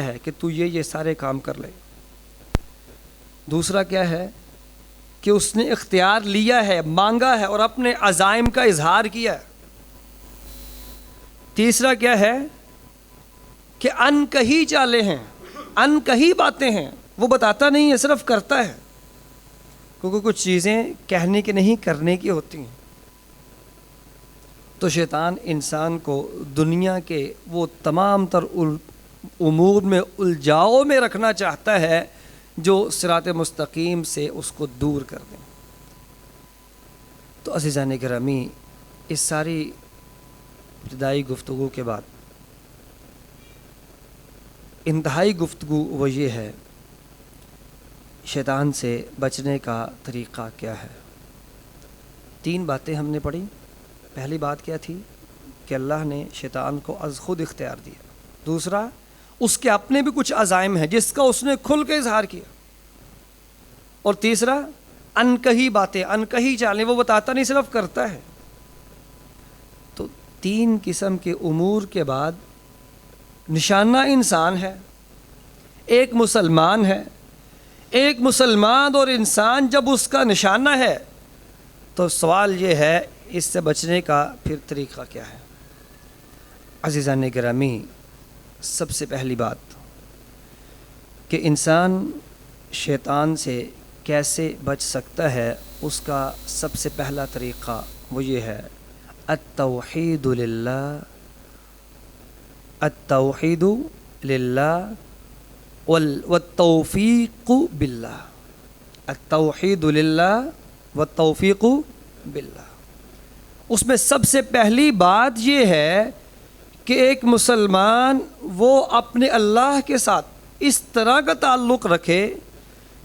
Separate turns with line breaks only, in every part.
ہے کہ تو یہ سارے کام کر لے. دوسرا کیا ہے کہ اس نے اختیار لیا ہے، مانگا ہے اور اپنے عزائم کا اظہار کیا ہے. تیسرا کیا ہے کہ ان کہی چالیں ہیں، ان کہی باتیں ہیں، وہ بتاتا نہیں ہے، صرف کرتا ہے، کیونکہ کچھ چیزیں کہنے کی نہیں کرنے کی ہوتی ہیں. تو شیطان انسان کو دنیا کے وہ تمام تر امور میں الجھاؤ میں رکھنا چاہتا ہے جو صراط مستقیم سے اس کو دور کر دیں. تو عزیزان گرامی، اس ساری ابتدائی گفتگو کے بعد انتہائی گفتگو وہ یہ ہے شیطان سے بچنے کا طریقہ کیا ہے. 3 باتیں ہم نے پڑھی. پہلی بات کیا تھی کہ اللہ نے شیطان کو از خود اختیار دیا. دوسرا، اس کے اپنے بھی کچھ عزائم ہیں جس کا اس نے کھل کے اظہار کیا. اور تیسرا، انکہی باتیں، انکہی چالیں، وہ بتاتا نہیں، صرف کرتا ہے. تو 3 قسم کے امور کے بعد نشانہ انسان ہے، ایک مسلمان ہے. ایک مسلمان اور انسان جب اس کا نشانہ ہے تو سوال یہ ہے اس سے بچنے کا پھر طریقہ کیا ہے. عزیزان گرامی، سب سے پہلی بات کہ انسان شیطان سے کیسے بچ سکتا ہے، اس کا سب سے پہلا طریقہ وہ یہ ہے التوحید للہ، التوحید للہ والتوفیق باللہ. التوحید للہ والتوفیق باللہ. اس میں سب سے پہلی بات یہ ہے کہ ایک مسلمان وہ اپنے اللہ کے ساتھ اس طرح کا تعلق رکھے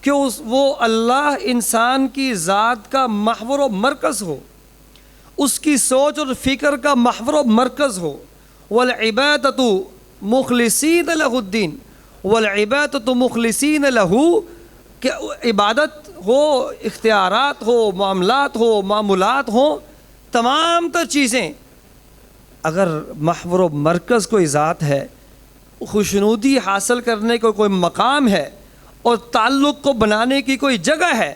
کہ وہ اللہ انسان کی ذات کا محور و مرکز ہو، اس کی سوچ اور فکر کا محور و مرکز ہو. والعبادۃ مخلصین لہ الدین، والعبادۃ مخلصین لہ، کہ عبادت ہو، اختیارات ہو، معاملات ہو، معمولات ہوں، تمام تر چیزیں اگر محور و مرکز کوئی ذات ہے، خوشنودی حاصل کرنے کو کوئی مقام ہے اور تعلق کو بنانے کی کوئی جگہ ہے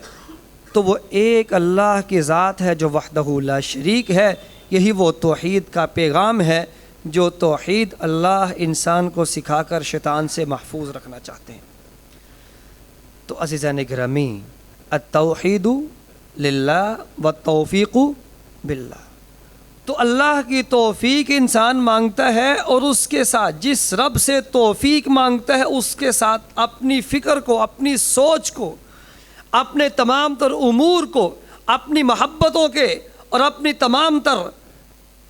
تو وہ ایک اللہ کی ذات ہے جو وحدہ لا شریک ہے. یہی وہ توحید کا پیغام ہے جو توحید اللہ انسان کو سکھا کر شیطان سے محفوظ رکھنا چاہتے ہیں. تو عزیزان گرامی، التوحید للہ والتوفیق باللہ. تو اللہ کی توفیق انسان مانگتا ہے اور اس کے ساتھ جس رب سے توفیق مانگتا ہے اس کے ساتھ اپنی فکر کو، اپنی سوچ کو، اپنے تمام تر امور کو، اپنی محبتوں کے اور اپنی تمام تر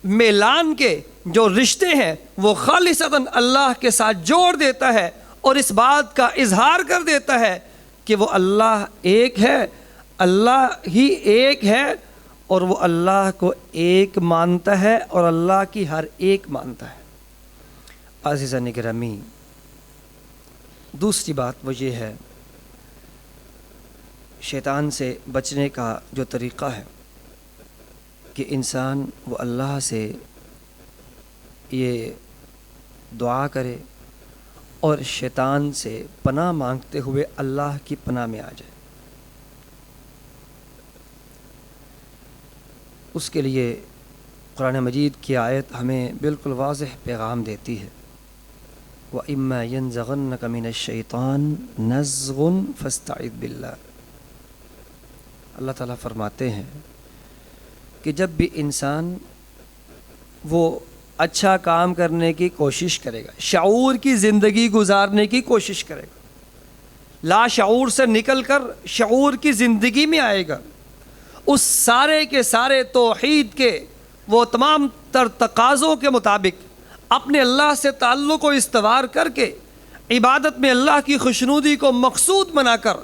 میلان کے جو رشتے ہیں وہ خالصتاً اللہ کے ساتھ جوڑ دیتا ہے اور اس بات کا اظہار کر دیتا ہے کہ وہ اللہ ایک ہے، اللہ ہی ایک ہے اور وہ اللہ کو ایک مانتا ہے اور اللہ کی ہر ایک مانتا ہے. عزیزان گرامی، دوسری بات وہ یہ ہے شیطان سے بچنے کا جو طریقہ ہے کہ انسان وہ اللہ سے یہ دعا کرے اور شیطان سے پناہ مانگتے ہوئے اللہ کی پناہ میں آ جائے. اس کے لیے قرآن مجید کی آیت ہمیں بالکل واضح پیغام دیتی ہے. وَإِمَّا يَنزَغَنَّكَ مِنَ الشَّيْطَانِ نَزْغٌ فَاسْتَعِذْ بِاللَّهِ. اللہ تعالیٰ فرماتے ہیں کہ جب بھی انسان وہ اچھا کام کرنے کی کوشش کرے گا، شعور کی زندگی گزارنے کی کوشش کرے گا، لا شعور سے نکل کر شعور کی زندگی میں آئے گا، اس سارے کے سارے توحید کے وہ تمام تر تقاضوں کے مطابق اپنے اللہ سے تعلق کو استوار کر کے عبادت میں اللہ کی خوشنودی کو مقصود بنا کر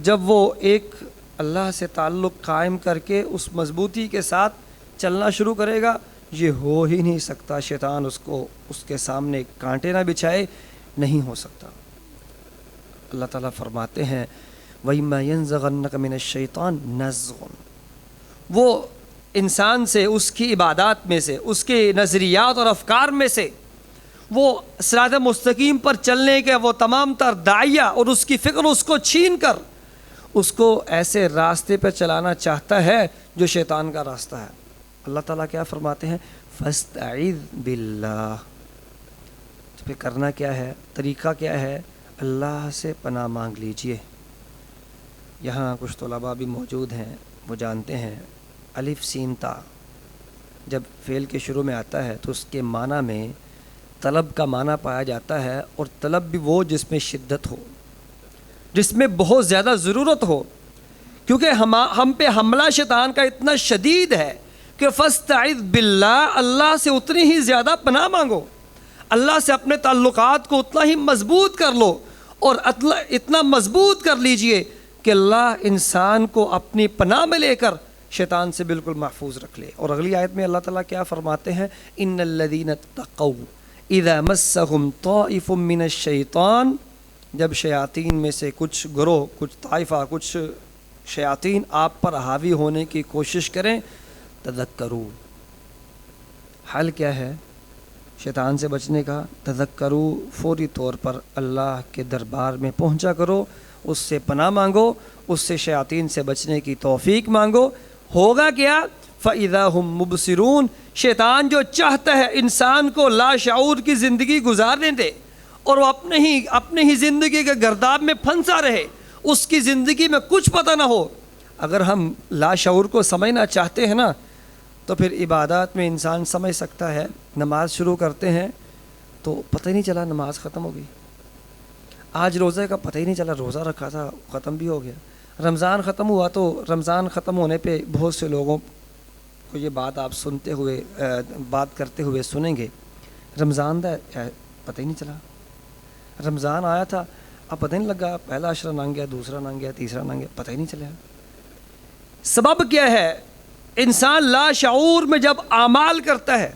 جب وہ ایک اللہ سے تعلق قائم کر کے اس مضبوطی کے ساتھ چلنا شروع کرے گا، یہ ہو ہی نہیں سکتا شیطان اس کو اس کے سامنے کانٹے نہ بچھائے، نہیں ہو سکتا. اللہ تعالیٰ فرماتے ہیں وَإِمَّا يَنزَغَنَّكَ مِنَ الشَّيْطَانِ نَزْغٌ. وہ انسان سے اس کی عبادات میں سے، اس کے نظریات اور افکار میں سے وہ صراط مستقیم پر چلنے کے وہ تمام تر داعیہ اور اس کی فکر اس کو چھین کر اس کو ایسے راستے پہ چلانا چاہتا ہے جو شیطان کا راستہ ہے۔ اللہ تعالیٰ کیا فرماتے ہیں؟ فاستعذ باللہ۔ تو پھر کرنا کیا ہے؟ طریقہ کیا ہے؟ اللہ سے پناہ مانگ لیجئے۔ یہاں کچھ طلباء بھی موجود ہیں، وہ جانتے ہیں الف سین تا جب فعل کے شروع میں آتا ہے تو اس کے معنی میں طلب کا معنی پایا جاتا ہے، اور طلب بھی وہ جس میں شدت ہو، جس میں بہت زیادہ ضرورت ہو، کیونکہ ہم پہ حملہ شیطان کا اتنا شدید ہے کہ فاستعذ باللہ، اللہ سے اتنی ہی زیادہ پناہ مانگو، اللہ سے اپنے تعلقات کو اتنا ہی مضبوط کر لو، اور اتنا مضبوط کر لیجئے کہ اللہ انسان کو اپنی پناہ میں لے کر شیطان سے بالکل محفوظ رکھ لے۔ اور اگلی آیت میں اللہ تعالیٰ کیا فرماتے ہیں؟ ان الذین اتقوا اذا مسهم طائف من الشیطان، جب شیاطین میں سے کچھ گروہ، کچھ طائفہ، کچھ شیاطین آپ پر حاوی ہونے کی کوشش کریں، تذکروا، حل کیا ہے شیطان سے بچنے کا؟ تذکروا، فوری طور پر اللہ کے دربار میں پہنچا کرو، اس سے پناہ مانگو، اس سے شیاطین سے بچنے کی توفیق مانگو۔ ہوگا کیا؟ فَإِذَا هُمْ مُبْصِرُونَ، شیطان جو چاہتا ہے انسان کو لاشعور کی زندگی گزارنے دے، اور وہ اپنے ہی زندگی کے گرداب میں پھنسا رہے، اس کی زندگی میں کچھ پتہ نہ ہو۔ اگر ہم لاشعور کو سمجھنا چاہتے ہیں نا، تو پھر عبادات میں انسان سمجھ سکتا ہے۔ نماز شروع کرتے ہیں تو پتہ ہی نہیں چلا نماز ختم ہو گئی، آج روزے کا پتہ ہی نہیں چلا روزہ رکھا تھا ختم بھی ہو گیا، رمضان ختم ہوا تو رمضان ختم ہونے پہ بہت سے لوگوں کو یہ بات آپ سنتے ہوئے بات کرتے ہوئے سنیں گے، رمضان دا پتہ ہی نہیں چلا، رمضان آیا تھا اب پتہ نہیں لگا، پہلا عشرہ لنگ گیا، دوسرا لنگ گیا، تیسرا لنگ گیا، پتہ ہی نہیں چلا۔ سبب کیا ہے؟ انسان لاشعور میں جب اعمال کرتا ہے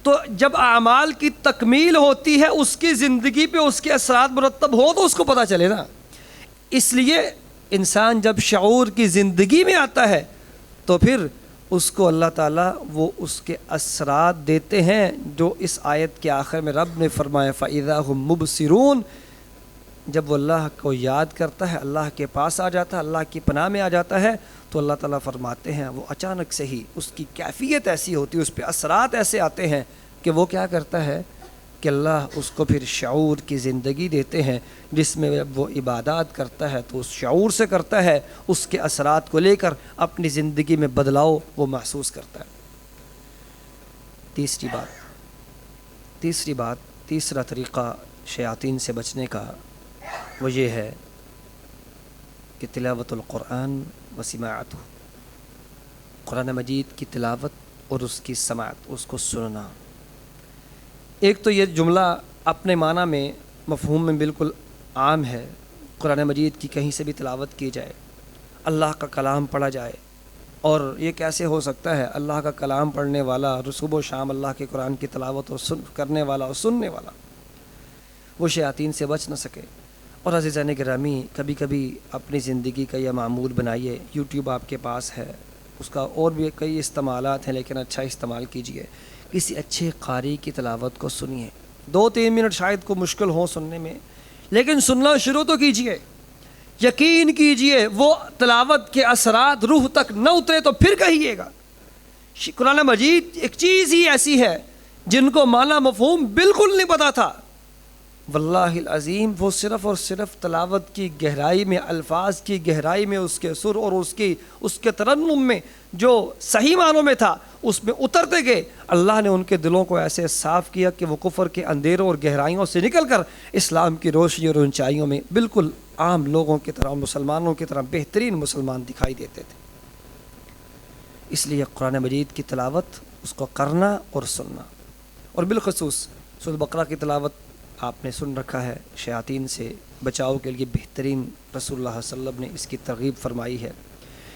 تو جب اعمال کی تکمیل ہوتی ہے، اس کی زندگی پہ اس کے اثرات مرتب ہو تو اس کو پتہ چلے نا۔ اس لیے انسان جب شعور کی زندگی میں آتا ہے تو پھر اس کو اللہ تعالیٰ وہ اس کے اثرات دیتے ہیں، جو اس آیت کے آخر میں رب نے فرمایا فَإِذَا هُمْ مُبْصِرُونَ، جب وہ اللہ کو یاد کرتا ہے، اللہ کے پاس آ جاتا ہے، اللہ کی پناہ میں آ جاتا ہے، تو اللہ تعالیٰ فرماتے ہیں وہ اچانک سے ہی اس کی کیفیت ایسی ہوتی ہے، اس پہ اثرات ایسے آتے ہیں کہ وہ کیا کرتا ہے کہ اللہ اس کو پھر شعور کی زندگی دیتے ہیں، جس میں جب وہ عبادات کرتا ہے تو اس شعور سے کرتا ہے، اس کے اثرات کو لے کر اپنی زندگی میں بدلاؤ وہ محسوس کرتا ہے۔ تیسرا طریقہ شیاطین سے بچنے کا وہ یہ ہے کہ تلاوت القرآن و سماعتہ، قرآن مجید کی تلاوت اور اس کی سماعت، اس کو سننا۔ ایک تو یہ جملہ اپنے معنی میں مفہوم میں بالکل عام ہے، قرآن مجید کی کہیں سے بھی تلاوت کی جائے، اللہ کا کلام پڑھا جائے، اور یہ کیسے ہو سکتا ہے اللہ کا کلام پڑھنے والا، صبح و شام اللہ کے قرآن کی تلاوت اور کرنے والا اور سننے والا وہ شیاطین سے بچ نہ سکے۔ اور عزیزان گرامی، کبھی کبھی اپنی زندگی کا یہ معمول بنائیے، یوٹیوب آپ کے پاس ہے، اس کا اور بھی کئی استعمالات ہیں، لیکن اچھا استعمال کیجئے، کسی اچھے قاری کی تلاوت کو سنیے، 2-3 منٹ شاید کو مشکل ہو سننے میں، لیکن سننا شروع تو کیجئے، یقین کیجئے وہ تلاوت کے اثرات روح تک نہ اترے تو پھر کہیے گا۔ قرآن مجید ایک چیز ہی ایسی ہے جن کو معنی مفہوم بالکل نہیں پتا تھا، واللہ العظیم وہ صرف اور صرف تلاوت کی گہرائی میں، الفاظ کی گہرائی میں، اس کے سر اور اس کے ترنم میں جو صحیح معنوں میں تھا اس میں اترتے گئے، اللہ نے ان کے دلوں کو ایسے صاف کیا کہ وہ کفر کے اندھیروں اور گہرائیوں سے نکل کر اسلام کی روشنی اور اونچائیوں میں بالکل عام لوگوں کی طرح، مسلمانوں کی طرح بہترین مسلمان دکھائی دیتے تھے۔ اس لیے قرآن مجید کی تلاوت، اس کو کرنا اور سننا، اور بالخصوص سورۃ بقرہ کی تلاوت آپ نے سن رکھا ہے، شیاطین سے بچاؤ کے لیے بہترین رسول اللہ صلی اللہ علیہ وسلم نے اس کی ترغیب فرمائی ہے۔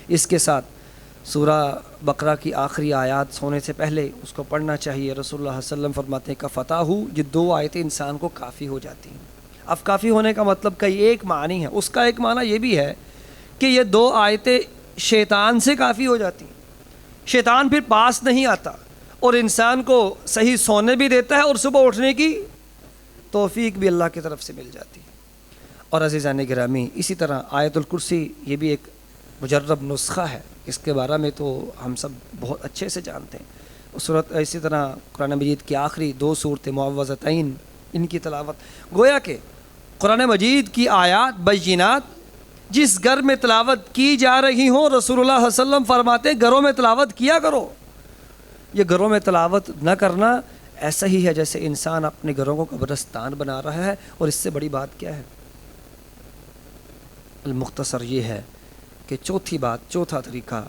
اس کے ساتھ سورہ بقرہ کی آخری آیات سونے سے پہلے اس کو پڑھنا چاہیے۔ رسول اللہ صلی اللہ علیہ وسلم فرماتے ہیں کہ فتح ہو، یہ 2 آیتیں انسان کو کافی ہو جاتی ہیں۔ اب کافی ہونے کا مطلب کئی ایک معنی ہے، اس کا ایک معنی یہ بھی ہے کہ یہ 2 آیتیں شیطان سے کافی ہو جاتی ہیں، شیطان پھر پاس نہیں آتا اور انسان کو صحیح سونے بھی دیتا ہے اور صبح اٹھنے کی توفیق بھی اللہ کی طرف سے مل جاتی ہے۔ اور عزیزان گرامی، اسی طرح آیت الکرسی یہ بھی ایک مجرب نسخہ ہے، اس کے بارے میں تو ہم سب بہت اچھے سے جانتے ہیں۔ صورت اسی طرح قرآن مجید کی آخری 2 صورتیں معوذتین، ان کی تلاوت، گویا کہ قرآن مجید کی آیات بینات جس گھر میں تلاوت کی جا رہی ہوں، رسول اللہ صلی اللہ علیہ وسلم فرماتے ہیں گھروں میں تلاوت کیا کرو۔ یہ گھروں میں تلاوت نہ کرنا ایسا ہی ہے جیسے انسان اپنے گھروں کو قبرستان بنا رہا ہے، اور اس سے بڑی بات کیا ہے؟ المختصر یہ ہے کہ چوتھا طریقہ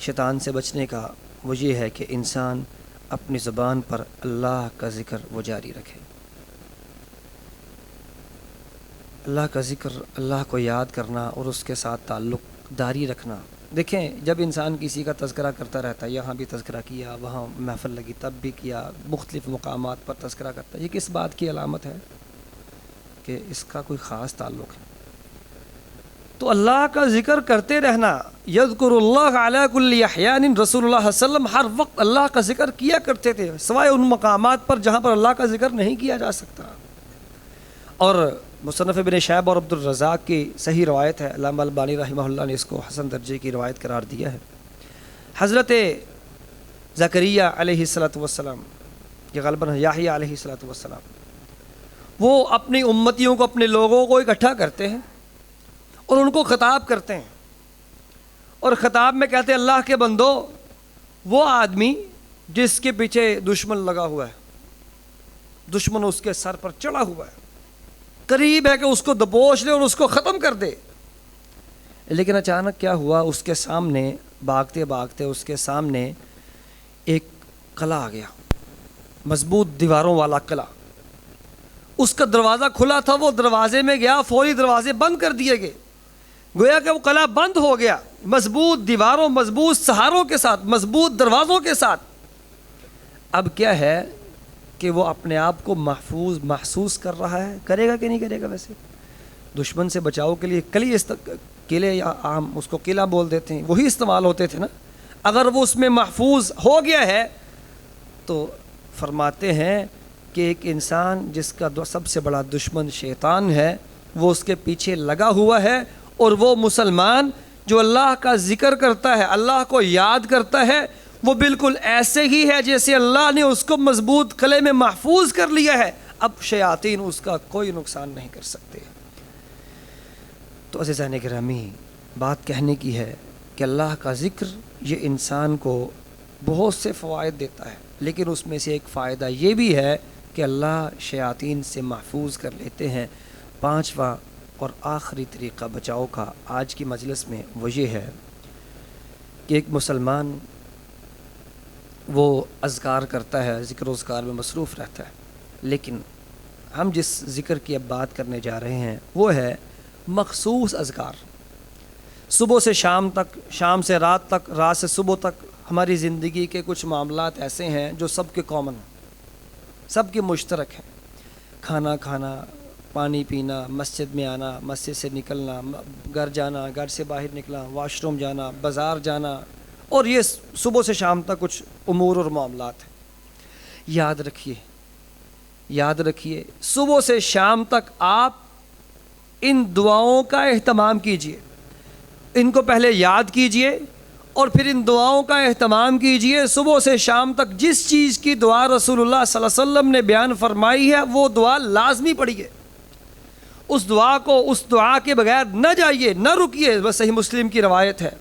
شیطان سے بچنے کا وہ یہ ہے کہ انسان اپنی زبان پر اللہ کا ذکر وہ جاری رکھے۔ اللہ کا ذکر، اللہ کو یاد کرنا اور اس کے ساتھ تعلق داری رکھنا۔ دیکھیں، جب انسان کسی کا تذکرہ کرتا رہتا ہے، یہاں بھی تذکرہ کیا، وہاں محفل لگی تب بھی کیا، مختلف مقامات پر تذکرہ کرتا ہے، یہ کس بات کی علامت ہے؟ کہ اس کا کوئی خاص تعلق ہے۔ تو اللہ کا ذکر کرتے رہنا، یذکر اللہ علی کل احیان، رسول اللہ صلی اللہ علیہ وسلم ہر وقت اللہ کا ذکر کیا کرتے تھے، سوائے ان مقامات پر جہاں پر اللہ کا ذکر نہیں کیا جا سکتا۔ اور مصنف ابن شہاب اور عبد الرزاق کی صحیح روایت ہے، علامہ البانی رحمہ اللہ نے اس کو حسن درجے کی روایت قرار دیا ہے۔ حضرت زکریہ علیہ السلام، یہ غالباً یحییٰ علیہ السلام، وہ اپنی امتیوں کو، اپنے لوگوں کو اکٹھا کرتے ہیں اور ان کو خطاب کرتے ہیں، اور خطاب میں کہتے ہیں اللہ کے بندو، وہ آدمی جس کے پیچھے دشمن لگا ہوا ہے، دشمن اس کے سر پر چڑھا ہوا ہے، قریب ہے کہ اس کو دبوچ لے اور اس کو ختم کر دے، لیکن اچانک کیا ہوا؟ اس کے سامنے بھاگتے بھاگتے اس کے سامنے ایک قلعہ آ گیا، مضبوط دیواروں والا قلعہ۔ اس کا دروازہ کھلا تھا، وہ دروازے میں گیا، فوری دروازے بند کر دیے گئے، گویا کہ وہ قلعہ بند ہو گیا، مضبوط دیواروں، مضبوط سہاروں کے ساتھ، مضبوط دروازوں کے ساتھ۔ اب کیا ہے کہ وہ اپنے آپ کو محفوظ محسوس کر رہا ہے، کرے گا کہ نہیں کرے گا؟ ویسے دشمن سے بچاؤ کے لیے قلعے، یا عام اس کو قلعہ بول دیتے ہیں، وہی استعمال ہوتے تھے نا۔ اگر وہ اس میں محفوظ ہو گیا ہے تو فرماتے ہیں کہ ایک انسان جس کا سب سے بڑا دشمن شیطان ہے، وہ اس کے پیچھے لگا ہوا ہے، اور وہ مسلمان جو اللہ کا ذکر کرتا ہے، اللہ کو یاد کرتا ہے، وہ بالکل ایسے ہی ہے جیسے اللہ نے اس کو مضبوط قلعے میں محفوظ کر لیا ہے، اب شیاطین اس کا کوئی نقصان نہیں کر سکتے۔ تو عزیزان گرامی، بات کہنے کی ہے کہ اللہ کا ذکر یہ انسان کو بہت سے فوائد دیتا ہے، لیکن اس میں سے ایک فائدہ یہ بھی ہے کہ اللہ شیاطین سے محفوظ کر لیتے ہیں۔ 5واں اور آخری طریقہ بچاؤ کا آج کی مجلس میں وہ یہ ہے کہ ایک مسلمان وہ اذکار کرتا ہے، ذکر و اذکار میں مصروف رہتا ہے، لیکن ہم جس ذکر کی اب بات کرنے جا رہے ہیں وہ ہے مخصوص اذکار۔ صبح سے شام تک، شام سے رات تک، رات سے صبح تک ہماری زندگی کے کچھ معاملات ایسے ہیں جو سب کے کامن ہیں، سب کے مشترک ہیں۔ کھانا کھانا، پانی پینا، مسجد میں آنا، مسجد سے نکلنا، گھر جانا، گھر سے باہر نکلنا، واش روم جانا، بازار جانا، اور یہ صبح سے شام تک کچھ امور اور معاملات ہیں۔ یاد رکھیے صبح سے شام تک آپ ان دعاؤں کا اہتمام کیجئے، ان کو پہلے یاد کیجئے اور پھر ان دعاؤں کا اہتمام کیجئے۔ صبح سے شام تک جس چیز کی دعا رسول اللہ صلی اللہ علیہ وسلم نے بیان فرمائی ہے وہ دعا لازمی پڑھیے، اس دعا کو، اس دعا کے بغیر نہ جائیے، نہ رکیے۔ بس صحیح مسلم کی روایت ہے،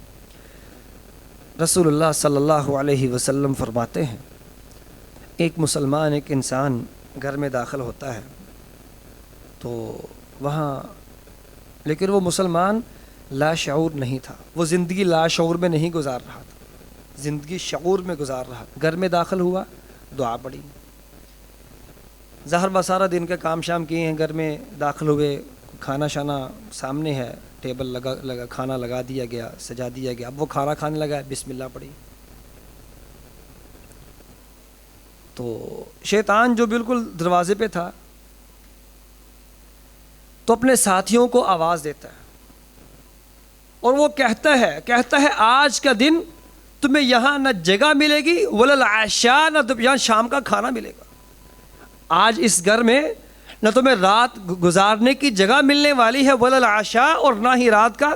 رسول اللہ صلی اللہ علیہ وسلم فرماتے ہیں ایک مسلمان، ایک انسان گھر میں داخل ہوتا ہے تو وہاں، لیکن وہ مسلمان لاشعور نہیں تھا، وہ زندگی لاشعور میں نہیں گزار رہا تھا، زندگی شعور میں گزار رہا تھا۔ گھر میں داخل ہوا، دعا پڑھی، ظاہر سارا دن کے کام شام کیے ہیں، گھر میں داخل ہوئے، کھانا شانا سامنے ہے، ٹیبل لگا کھانا لگا دیا گیا، سجا دیا گیا، اب وہ کھانا کھانے لگا، بسم اللہ پڑھی۔ تو شیطان جو بالکل دروازے پہ تھا تو اپنے ساتھیوں کو آواز دیتا ہے اور وہ کہتا ہے آج کا دن تمہیں یہاں نہ جگہ ملے گی ولا العشاء، نہ یہاں شام کا کھانا ملے گا، آج اس گھر میں نہ تمہیں رات گزارنے کی جگہ ملنے والی ہے ولا العشاء، اور نہ ہی رات کا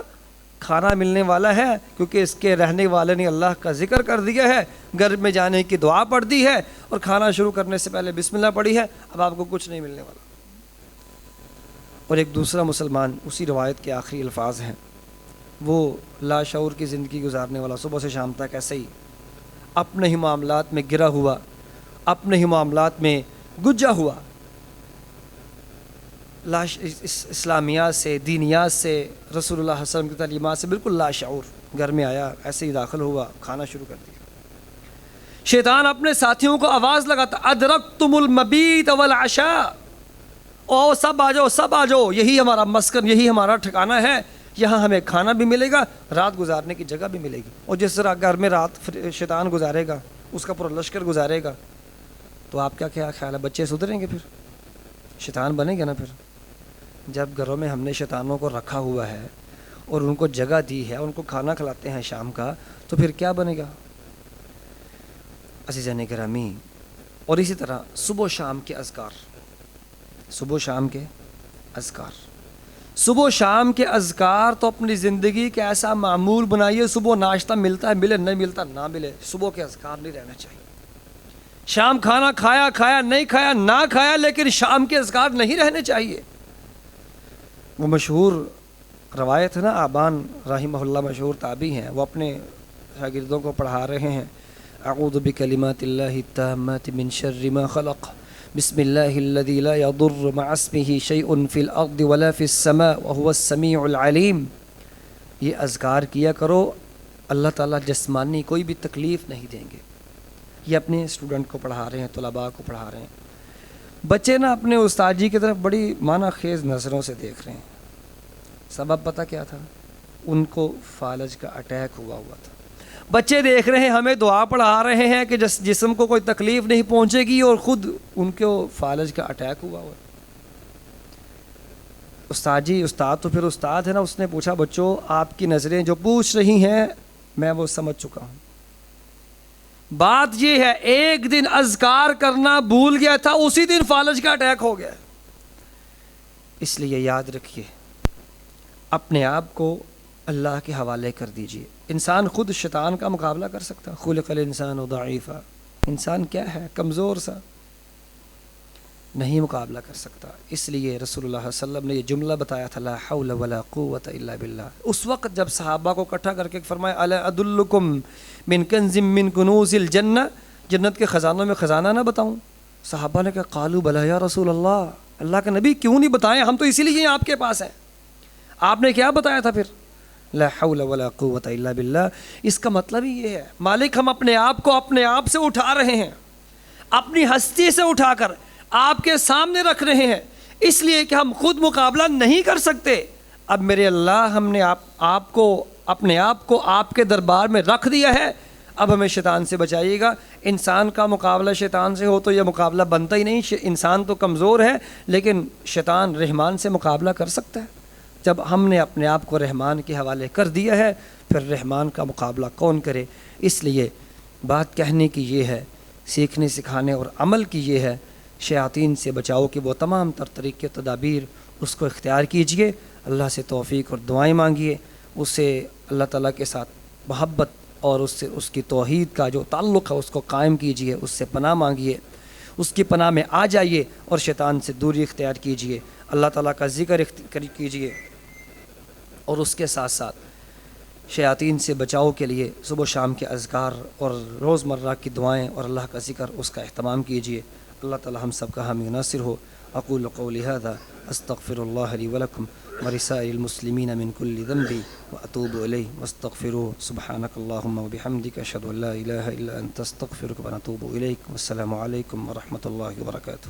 کھانا ملنے والا ہے، کیونکہ اس کے رہنے والے نے اللہ کا ذکر کر دیا ہے، گھر میں جانے کی دعا پڑھ دی ہے، اور کھانا شروع کرنے سے پہلے بسم اللہ پڑھی ہے، اب آپ کو کچھ نہیں ملنے والا۔ اور ایک دوسرا مسلمان، اسی روایت کے آخری الفاظ ہیں، وہ لاشعور کی زندگی گزارنے والا، صبح سے شام تک ایسے ہی اپنے ہی معاملات میں گرا ہوا، اپنے ہی معاملات میں گجا ہوا، اسلامیات سے، دینیات سے، رسول اللہ صلی اللہ علیہ وسلم کی تعلیمات سے بالکل لاشعور، گھر میں آیا ایسے ہی داخل ہوا، کھانا شروع کر دیا۔ شیطان اپنے ساتھیوں کو آواز لگاتا، ادرکتم المبیت والعشاء، او سب آ جاؤ، سب آ جاؤ، یہی ہمارا مسکن، یہی ہمارا ٹھکانہ ہے، یہاں ہمیں کھانا بھی ملے گا، رات گزارنے کی جگہ بھی ملے گی۔ اور جس طرح گھر میں رات شیطان گزارے گا، اس کا پورا لشکر گزارے گا، تو آپ کیا خیال ہے، بچے سدھریں گے؟ پھر شیطان بنے گا نا۔ پھر جب گھروں میں ہم نے شیطانوں کو رکھا ہوا ہے اور ان کو جگہ دی ہے، ان کو کھانا کھلاتے ہیں شام کا، تو پھر کیا بنے گا؟ عزیزان گرامی، اور اسی طرح صبح و شام کے اذکار، صبح و شام کے اذکار، صبح و شام کے اذکار تو اپنی زندگی کے ایسا معمول بنائیے، صبح ناشتہ ملتا ہے ملے، نہیں ملتا نہ ملے، صبح کے اذکار نہیں رہنا چاہیے۔ شام کھانا کھایا نہیں کھایا نہ کھایا، لیکن شام کے اذکار نہیں رہنے چاہیے۔ وہ مشہور روایت ہے نا، آبان رحمہ اللہ مشہور تابعی ہیں، وہ اپنے شاگردوں کو پڑھا رہے ہیں، اعوذ بکلمات اللہ التامات من شر ما خلق، بسم اللہ الذی لا یضر مع اسمہ شیء فی الارض ولا فی السماء وهو السمیع العلیم۔ یہ اذکار کیا کرو، اللہ تعالیٰ جسمانی کوئی بھی تکلیف نہیں دیں گے۔ یہ اپنے اسٹوڈنٹ کو پڑھا رہے ہیں، طلباء کو پڑھا رہے ہیں۔ بچے نا اپنے استاد جی کی طرف بڑی معنی خیز نظروں سے دیکھ رہے ہیں۔ سبب پتہ کیا تھا؟ ان کو فالج کا اٹیک ہوا تھا۔ بچے دیکھ رہے ہیں، ہمیں دعا پڑھا رہے ہیں کہ جسم کو کوئی تکلیف نہیں پہنچے گی، اور خود ان کو فالج کا اٹیک ہوا۔ استاد جی، استاد تو پھر استاد ہے نا، اس نے پوچھا، بچوں آپ کی نظریں جو پوچھ رہی ہیں میں وہ سمجھ چکا ہوں۔ بات یہ ہے، ایک دن اذکار کرنا بھول گیا تھا، اسی دن فالج کا اٹیک ہو گیا۔ اس لیے یاد رکھیے، اپنے آپ کو اللہ کے حوالے کر دیجئے۔ انسان خود شیطان کا مقابلہ کر سکتا، خلق الانسان ضعیفا، انسان کیا ہے، کمزور سا، نہیں مقابلہ کر سکتا۔ اس لیے رسول اللہ صلی اللہ علیہ وسلم نے یہ جملہ بتایا تھا، لا حول ولا قوت الا باللہ۔ اس وقت جب صحابہ کو اکٹھا کر کے فرمایا، الا ادلکم من کنز من کنوز الجنہ، جنت کے خزانوں میں خزانہ نہ بتاؤں؟ صحابہ نے کہا، قالوا بلا یا رسول اللہ، اللہ کے نبی کیوں نہیں بتائیں، ہم تو اسی لیے آپ کے پاس ہیں۔ آپ نے کیا بتایا تھا پھر؟ لا حول ولا قوت الا باللہ۔ اس کا مطلب ہی یہ ہے، مالک ہم اپنے آپ کو اپنے آپ سے اٹھا رہے ہیں، اپنی ہستی سے اٹھا کر آپ کے سامنے رکھ رہے ہیں، اس لیے کہ ہم خود مقابلہ نہیں کر سکتے۔ اب میرے اللہ، ہم نے آپ کو اپنے آپ کو آپ کے دربار میں رکھ دیا ہے، اب ہمیں شیطان سے بچائیے گا۔ انسان کا مقابلہ شیطان سے ہو تو یہ مقابلہ بنتا ہی نہیں، انسان تو کمزور ہے، لیکن شیطان رحمان سے مقابلہ کر سکتا ہے۔ جب ہم نے اپنے آپ کو رحمان کے حوالے کر دیا ہے، پھر رحمان کا مقابلہ کون کرے؟ اس لیے بات کہنے کی یہ ہے، سیکھنے سکھانے اور عمل کی یہ ہے، شیاطین سے بچاؤ کہ وہ تمام تر طریقے تدابیر اس کو اختیار کیجئے، اللہ سے توفیق اور دعائیں مانگیے، اس سے اللہ تعالیٰ کے ساتھ محبت اور اس کی توحید کا جو تعلق ہے اس کو قائم کیجئے، اس سے پناہ مانگیے، اس کی پناہ میں آ جائیے، اور شیطان سے دوری اختیار کیجئے، اللہ تعالیٰ کا ذکر کیجئے، اور اس کے ساتھ ساتھ شیاطین سے بچاؤ کے لیے صبح و شام کے اذکار اور روزمرہ کی دعائیں اور اللہ کا ذکر، اس کا اہتمام کیجئے۔ اللہ تعالیٰ ہم سب کا حامی ناصر ہو۔ اقول قولی ھذا استغفر اللہ لی ولکم ولسائر المسلمین من کل ذنب واتوب الیہ واستغفروہ۔ سبحانک اللہم وبحمدک، اشہد ان لا الہ الا انت، استغفرک ونتوب الیک۔ والسلام علیکم ورحمۃ اللہ وبرکاتہ۔